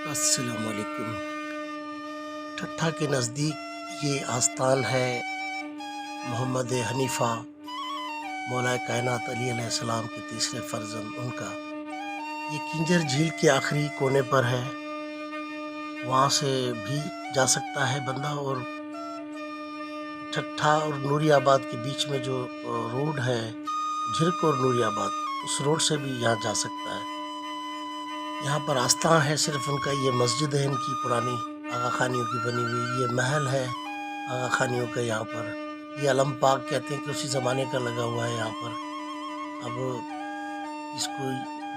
अस्सलामुअलैकुम। ठट्ठा के नज़दीक ये आस्थान है मोहम्मद हनीफ़ा मौलाए कायनात अली अलैहिस्सलाम के तीसरे फर्जंद उनका। ये किंजर झील के आखिरी कोने पर है, वहाँ से भी जा सकता है बंदा। और ठट्ठा और नूरियाबाद के बीच में जो रोड है, झिरक और नूरियाबाद, उस रोड से भी यहाँ जा सकता है। यहाँ पर आस्थान है सिर्फ उनका। ये मस्जिद है इनकी पुरानी आगा खानियों की बनी हुई। ये महल है आगा खानियों का यहाँ पर। ये अलम पाक कहते हैं कि उसी ज़माने का लगा हुआ है यहाँ पर। अब इसको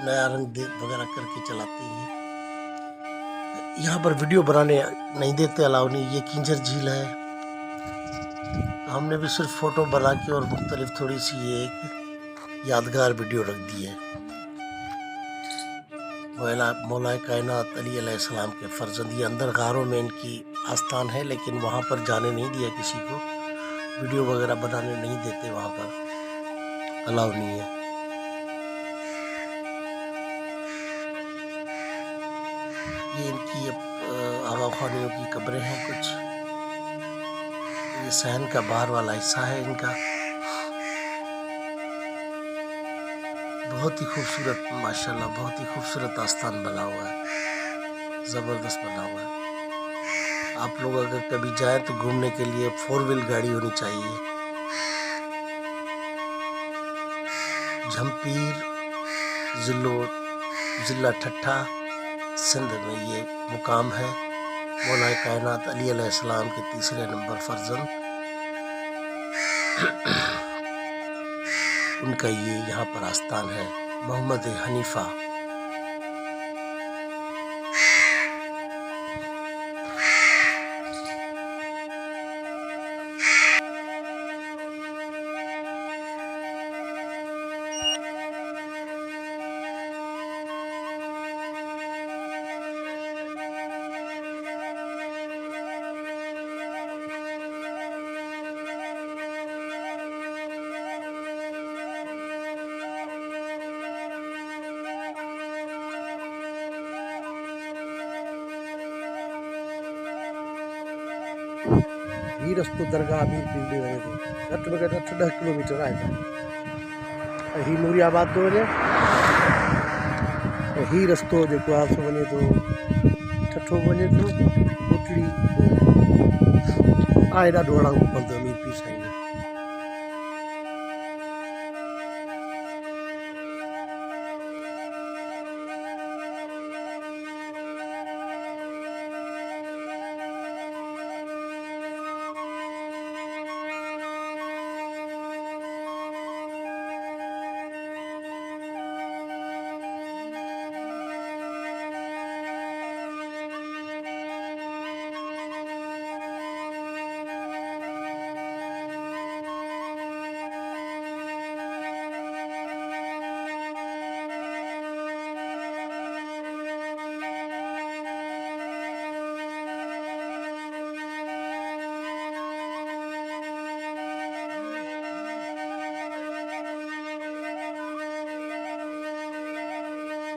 नया रंग दे वगैरह करके चलाते हैं। यहाँ पर वीडियो बनाने नहीं देते, अलाउ नहीं। ये किंजर झील है, तो हमने भी सिर्फ फ़ोटो बना के और मुख्तलिफ थोड़ी सी ये एक यादगार वीडियो रख दी है। मौलाए कायनात अली अलैहिस्सलाम के फर्जंद। ये अंदर गारों में इनकी आस्थान है, लेकिन वहाँ पर जाने नहीं दिया किसी को। वीडियो वगैरह बनाने नहीं देते, वहाँ पर अलाउ नहीं है। ये इनकी आगा खानियों की कब्रें हैं कुछ। ये सहन का बाहर वाला हिस्सा है इनका। बहुत ही खूबसूरत, माशाल्लाह, बहुत ही खूबसूरत आस्थान बना हुआ है, ज़बरदस्त बना हुआ है। आप लोग अगर कभी जाएं तो घूमने के लिए 4 व्हील गाड़ी होनी चाहिए। झमपीर ज़िला ठट्ठा सिंध में ये मुकाम है। मौलाए कायनात अली अलैहिस्सलाम के तीसरे नंबर फर्जंद उनका ये यहाँ पर आस्थान है, मोहम्मद हनीफ़ा। ही रस्तो दरगाह अमीर पीर ॾे वञे थो। घटि में घटि 8-10 किलोमीटर आहे। ऐं हीउ नूरियाबाद थो वञे, ऐं हीउ रस्तो जेको आहे सो वञे थो ठठो वञे थो, कोटली आहे। ॾाढो अड़ंग पंधु